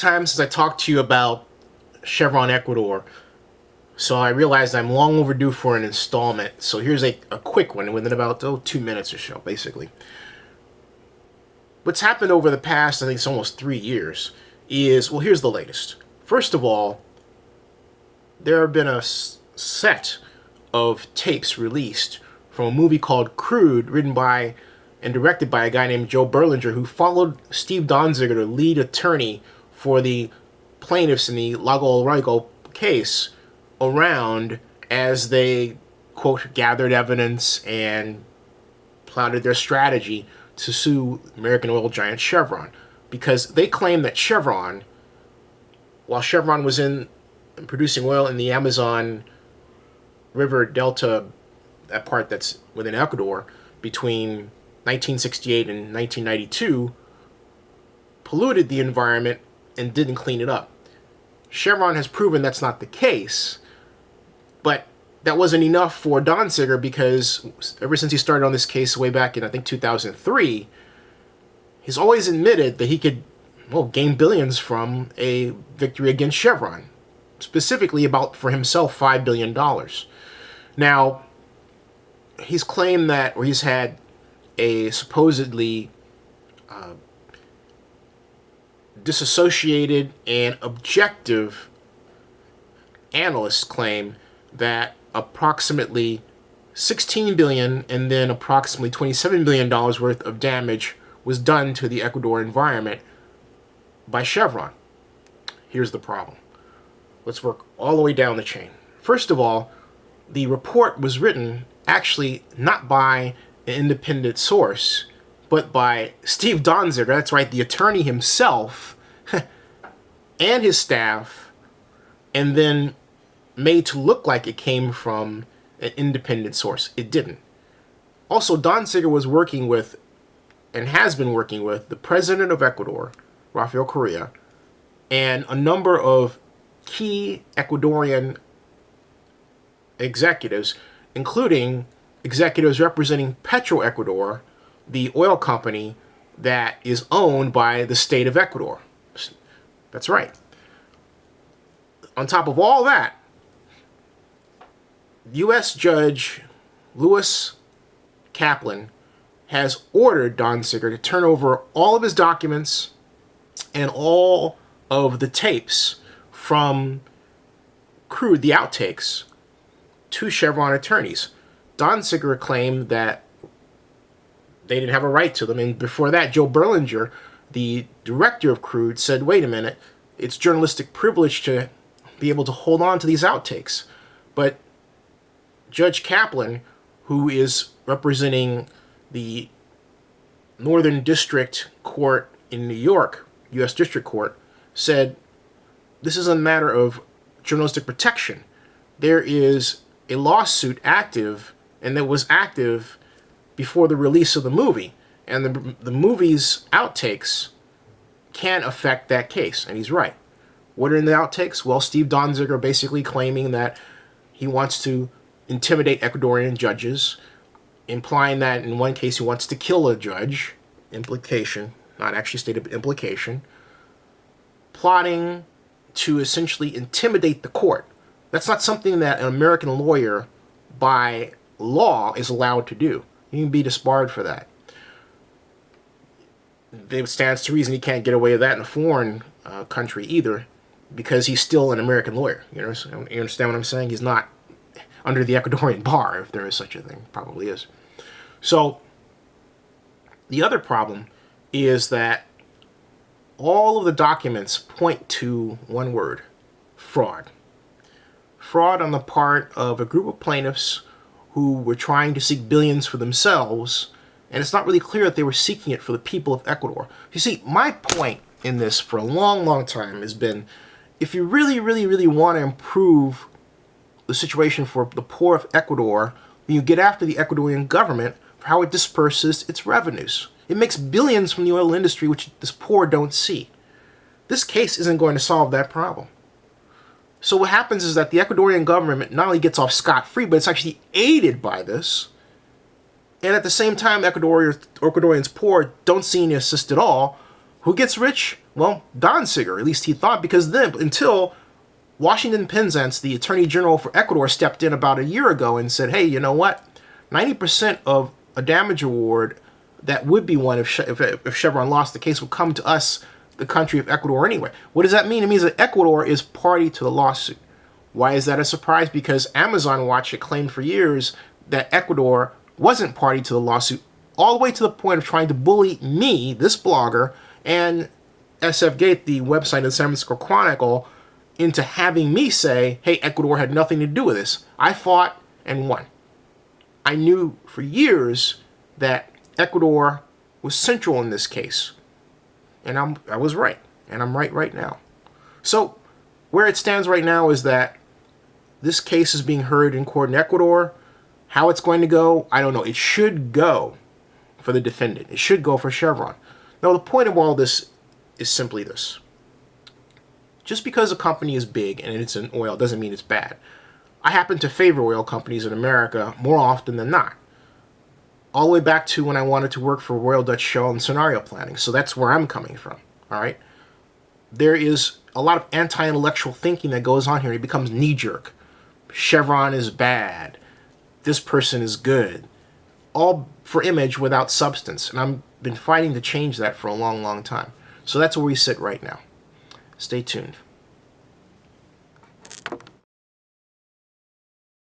time since I talked to you about Chevron Ecuador, so I realized I'm long overdue for an installment. So here's a quick one within about 2 minutes or so, basically. What's happened over the past, I think it's almost 3 years, is, well, here's the latest. First of all, there have been a set of tapes released from a movie called Crude, written by and directed by a guy named Joe Berlinger, who followed Steve Donziger, the lead attorney for the plaintiffs in the Lago Largo case, around as they, quote, gathered evidence and plotted their strategy to sue American oil giant Chevron. Because they claim that Chevron, while Chevron was in producing oil in the Amazon River Delta, that part that's within Ecuador, between 1968 and 1992, polluted the environment and didn't clean it up. Chevron has proven that's not the case, but that wasn't enough for Donziger, because ever since he started on this case way back in, I think, 2003, he's always admitted that he could, well, gain billions from a victory against Chevron, specifically about, for himself, $5 billion. Now, he's claimed that, or he's had a supposedly disassociated and objective analyst claim that approximately $16 billion and then approximately $27 billion worth of damage was done to the Ecuador environment by Chevron. Here's the problem. Let's work all the way down the chain. First of all, the report was written actually not by an independent source, but by Steve Donziger, that's right, the attorney himself, and his staff, and then made to look like it came from an independent source. It didn't. Also, Donziger was working with, and has been working with, the president of Ecuador, Rafael Correa, and a number of key Ecuadorian executives, including executives representing Petroecuador, the oil company that is owned by the state of Ecuador. That's right. On top of all that, U.S. Judge Lewis Kaplan has ordered Donziger to turn over all of his documents and all of the tapes from Crude, the outtakes, to Chevron attorneys. Donziger claimed that they didn't have a right to them, and before that, Joe Berlinger, the director of Crude, said, wait a minute, it's journalistic privilege to be able to hold on to these outtakes. But Judge Kaplan, who is representing the Northern District Court in New York, U.S. District Court, said this is a matter of journalistic protection. There is a lawsuit active, and that was active before the release of the movie, and the movie's outtakes can affect that case, and he's right. What are in the outtakes? Well, Steve Donziger basically claiming that he wants to intimidate Ecuadorian judges, implying that in one case he wants to kill a judge, implication, not actually stated, but implication, plotting to essentially intimidate the court. That's not something that an American lawyer by law is allowed to do. He can be disbarred for that. It stands to reason he can't get away with that in a foreign country either, because he's still an American lawyer. You understand what I'm saying? He's not under the Ecuadorian bar, if there is such a thing. Probably is. So the other problem is that all of the documents point to one word: fraud. Fraud on the part of a group of plaintiffs who were trying to seek billions for themselves, and it's not really clear that they were seeking it for the people of Ecuador. You see, my point in this for a long, long time has been, if you really, really, really want to improve the situation for the poor of Ecuador, then you get after the Ecuadorian government for how it disperses its revenues. It makes billions from the oil industry, which the poor don't see. This case isn't going to solve that problem. So what happens is that the Ecuadorian government not only gets off scot-free, but it's actually aided by this. And at the same time, Ecuadorians poor don't see any assist at all, Who gets rich? Well, Donziger, at least he thought, because then, until Washington Penzance, the Attorney General for Ecuador, stepped in about a year ago and said, hey, you know what? 90% of a damage award that would be won if Chevron lost the case would come to us, the country of Ecuador, anyway. What does that mean? It means that Ecuador is party to the lawsuit. Why is that a surprise? Because Amazon Watch had claimed for years that Ecuador wasn't party to the lawsuit, all the way to the point of trying to bully me, this blogger, and SF Gate, the website of the San Francisco Chronicle, into having me say, hey, Ecuador had nothing to do with this. I fought and won. I knew for years that Ecuador was central in this case. And I was right. And I'm right now. So where it stands right now is that this case is being heard in court in Ecuador. How it's going to go, I don't know. It should go for the defendant. It should go for Chevron. Now, the point of all this is simply this. Just because a company is big and it's in oil doesn't mean it's bad. I happen to favor oil companies in America more often than not. All the way back to when I wanted to work for Royal Dutch Shell and scenario planning. So that's where I'm coming from. All right. There is a lot of anti-intellectual thinking that goes on here. It becomes knee-jerk. Chevron is bad. This person is good. All for image without substance. And I've been fighting to change that for a long, long time. So that's where we sit right now. Stay tuned.